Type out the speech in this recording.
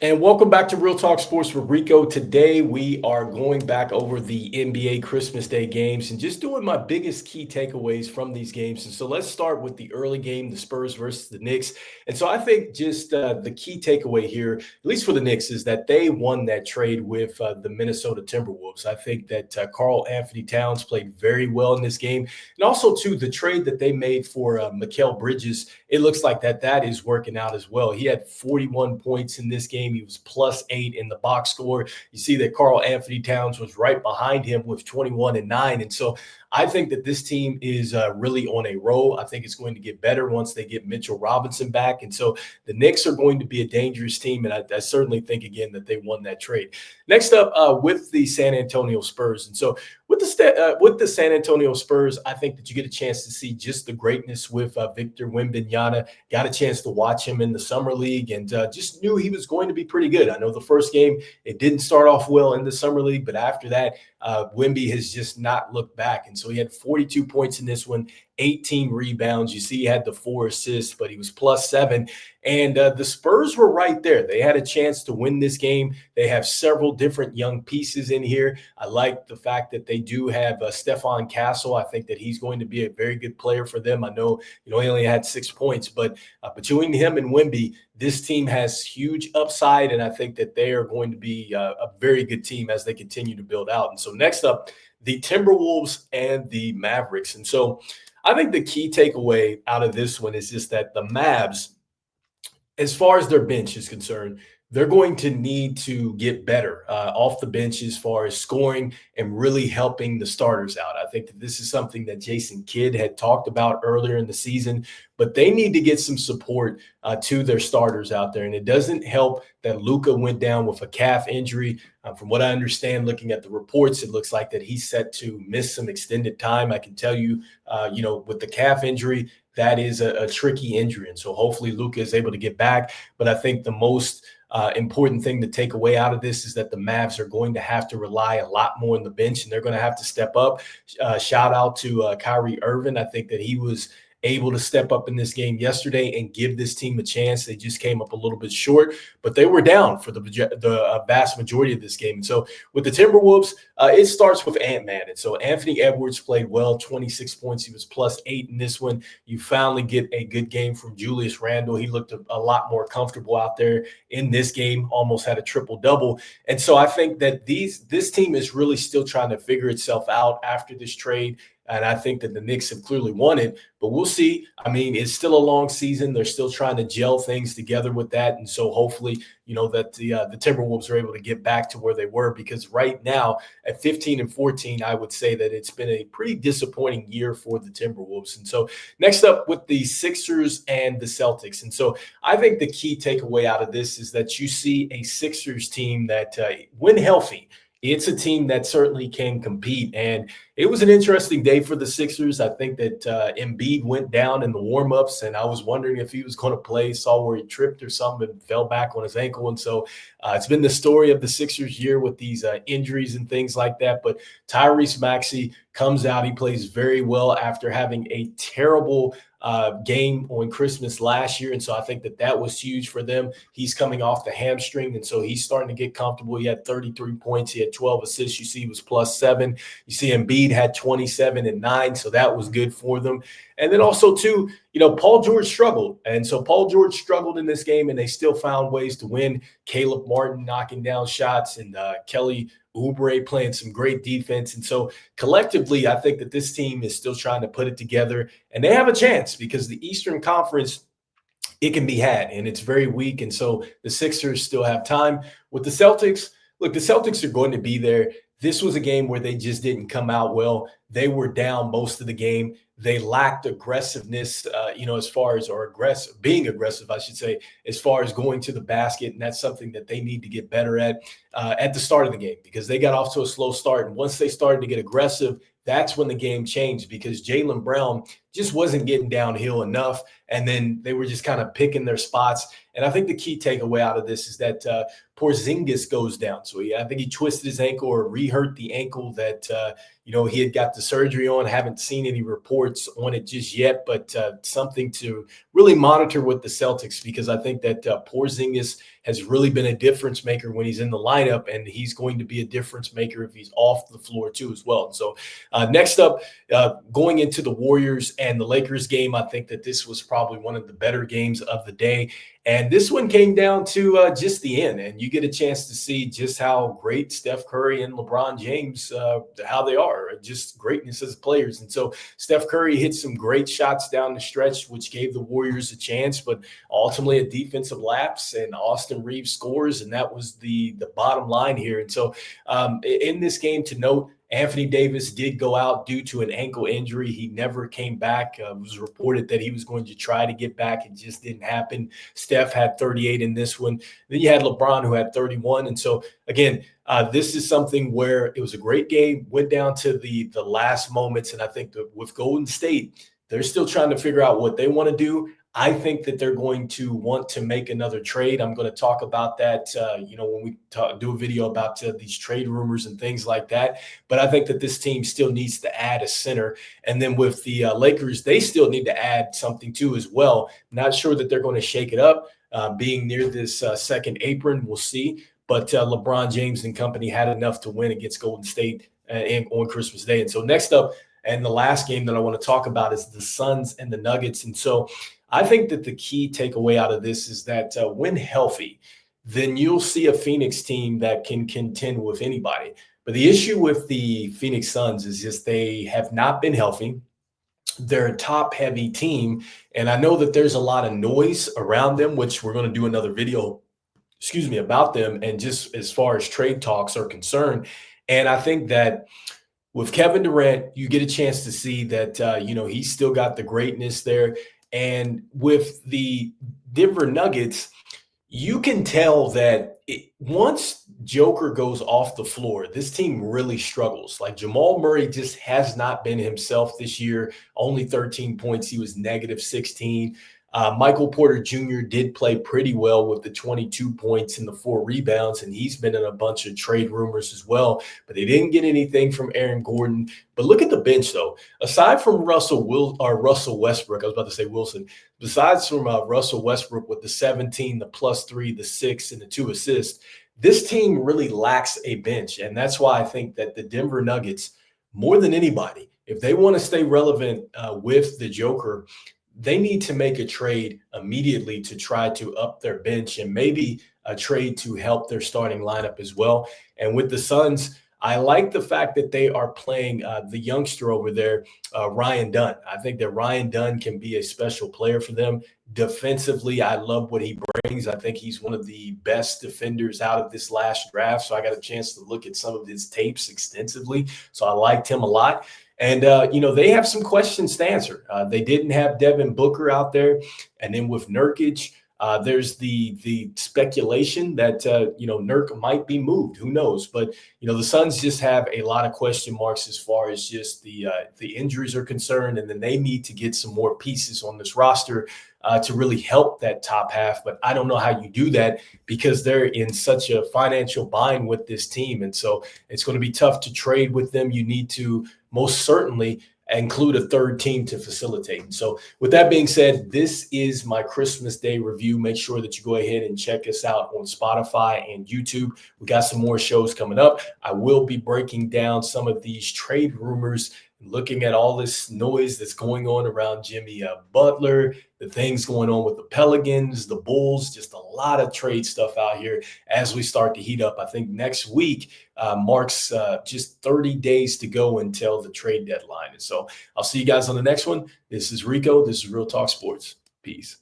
And welcome back to Real Talk Sports with Rico. Today we are going back over the NBA Christmas Day games and just doing my biggest key takeaways from these games. And so let's start with the early game, the Spurs versus the Knicks. And so I think just the key takeaway here, at least for the Knicks, is that they won that trade with the Minnesota Timberwolves. I think that Karl Anthony Towns played very well in this game. And also, too, the trade that they made for Mikal Bridges, it looks like that is working out as well. He had 41 points in this game. He was +8 in the box score. You see that Karl Anthony Towns was right behind him with 21 and 9. And so I think that this team is really on a roll. I think it's going to get better once they get Mitchell Robinson back. And so the Knicks are going to be a dangerous team. And I certainly think, again, that they won that trade. Next up with the San Antonio Spurs. And so with the San Antonio Spurs, I think that you get a chance to see just the greatness with Victor Wembanyama. Got a chance to watch him in the Summer League and just knew he was going to be pretty good. I know the first game, it didn't start off well in the Summer League, but after that, Wemby has just not looked back. And so he had 42 points in this one, 18 rebounds. You see he had the 4 assists, but he was +7. And the Spurs were right there. They had a chance to win this game. They have several different young pieces in here. I like the fact that they do have Stephon Castle. I think that he's going to be a very good player for them. I know, he only had 6 points, but between him and Wemby, this team has huge upside, and I think that they are going to be a very good team as they continue to build out. And so next up, the Timberwolves and the Mavericks. And so I think the key takeaway out of this one is just that the Mavs, as far as their bench is concerned, they're going to need to get better off the bench as far as scoring and really helping the starters out. I think that this is something that Jason Kidd had talked about earlier in the season, but they need to get some support to their starters out there. And it doesn't help that Luka went down with a calf injury. From what I understand, looking at the reports, it looks like that he's set to miss some extended time. I can tell you, with the calf injury, that is a tricky injury. And so hopefully Luka is able to get back. But I think the most important thing to take away out of this is that the Mavs are going to have to rely a lot more on the bench, and they're going to have to step up. Shout out to Kyrie Irving. I think that he was able to step up in this game yesterday and give this team a chance. They just came up a little bit short, but they were down for the vast majority of this game. And so with the Timberwolves, it starts with Ant-Man. And so Anthony Edwards played well, 26 points. He was +8 in this one. You finally get a good game from Julius Randle. He looked a lot more comfortable out there in this game, almost had a triple-double. And so I think that this team is really still trying to figure itself out after this trade. And I think that the Knicks have clearly won it, but we'll see. I mean, it's still a long season. They're still trying to gel things together with that. And so hopefully, that the Timberwolves are able to get back to where they were, because right now at 15-14, I would say that it's been a pretty disappointing year for the Timberwolves. And so next up with the Sixers and the Celtics. And so I think the key takeaway out of this is that you see a Sixers team that when healthy, it's a team that certainly can compete. And it was an interesting day for the Sixers. I think that Embiid went down in the warmups, and I was wondering if he was going to play, saw where he tripped or something and fell back on his ankle. And so it's been the story of the Sixers year with these injuries and things like that. But Tyrese Maxey comes out. He plays very well after having a terrible game on Christmas last year. And so I think that was huge for them. He's coming off the hamstring, and so he's starting to get comfortable. He had 33 points. He had 12 assists. You see he was +7. You see Embiid had 27 and 9, so that was good for them. And then also, too, Paul George struggled. And so Paul George struggled in this game, and they still found ways to win. Caleb Martin knocking down shots, and Kelly Oubre playing some great defense. And so collectively, I think that this team is still trying to put it together, and they have a chance because the Eastern Conference, it can be had, and it's very weak. And so the Sixers still have time. With the Celtics, look, the Celtics are going to be there. This was a game where they just didn't come out well. They were down most of the game. They lacked aggressiveness, as far as, or being aggressive, I should say, as far as going to the basket. And that's something that they need to get better at the start of the game, because they got off to a slow start. And once they started to get aggressive, that's when the game changed, because Jaylen Brown just wasn't getting downhill enough. And then they were just kind of picking their spots. And I think the key takeaway out of this is that Porzingis goes down. So I think he twisted his ankle or re-hurt the ankle that he had got the surgery on. Haven't seen any reports on it just yet, but something to really monitor with the Celtics, because I think that Porzingis has really been a difference maker when he's in the lineup, and he's going to be a difference maker if he's off the floor too as well. So next up, going into the Warriors and the Lakers game, I think that this was probably one of the better games of the day. And this one came down to just the end, and you get a chance to see just how great Steph Curry and LeBron James, how they are, just greatness as players. And so Steph Curry hit some great shots down the stretch, which gave the Warriors a chance, but ultimately a defensive lapse, and Austin Reeves scores, and that was the bottom line here. And so in this game, to note, Anthony Davis did go out due to an ankle injury. He never came back. It was reported that he was going to try to get back. It just didn't happen. Steph had 38 in this one. Then you had LeBron, who had 31. And so, again, this is something where it was a great game, went down to the last moments. And I think that with Golden State, they're still trying to figure out what they want to do. I think that they're going to want to make another trade. I'm going to talk about that, when we do a video about these trade rumors and things like that. But I think that this team still needs to add a center. And then with the Lakers, they still need to add something too as well. Not sure that they're going to shake it up. Being near this second apron, we'll see. But LeBron James and company had enough to win against Golden State on Christmas Day. And so next up, and the last game that I want to talk about is the Suns and the Nuggets. And so I think that the key takeaway out of this is that when healthy, then you'll see a Phoenix team that can contend with anybody. But the issue with the Phoenix Suns is just they have not been healthy. They're a top-heavy team, and I know that there's a lot of noise around them, which we're going to do another video, about them, and just as far as trade talks are concerned. And I think that with Kevin Durant, you get a chance to see that, he's still got the greatness there. And with the Denver Nuggets, you can tell that once Joker goes off the floor, this team really struggles. Like Jamal Murray just has not been himself this year. Only 13 points. He was negative 16. Michael Porter Jr. did play pretty well with the 22 points and the 4 rebounds, and he's been in a bunch of trade rumors as well. But they didn't get anything from Aaron Gordon. But look at the bench, though. Aside from Russell Westbrook, I was about to say Wilson. Besides from Russell Westbrook with the 17, the +3, the 6, and the 2 assists, this team really lacks a bench. And that's why I think that the Denver Nuggets, more than anybody, if they want to stay relevant with the Joker, they need to make a trade immediately to try to up their bench, and maybe a trade to help their starting lineup as well. And with the Suns, I like the fact that they are playing the youngster over there, Ryan Dunn. I think that Ryan Dunn can be a special player for them. Defensively, I love what he brings. I think he's one of the best defenders out of this last draft. So I got a chance to look at some of his tapes extensively. So I liked him a lot. And, they have some questions to answer. They didn't have Devin Booker out there. And then with Nurkic, there's the speculation that, Nurk might be moved. Who knows? But, the Suns just have a lot of question marks as far as just the injuries are concerned. And then they need to get some more pieces on this roster to really help that top half. But I don't know how you do that because they're in such a financial bind with this team. And so it's going to be tough to trade with them. You need to most certainly include a third team to facilitate. So with that being said, this is my Christmas Day review. Make sure that you go ahead and check us out on Spotify and YouTube. We got some more shows coming up. I will be breaking down some of these trade rumors, looking at all this noise that's going on around Jimmy Butler, the things going on with the Pelicans, the Bulls, just a lot of trade stuff out here as we start to heat up. I think next week marks just 30 days to go until the trade deadline. And so I'll see you guys on the next one. This is Rico. This is Real Talk Sports. Peace.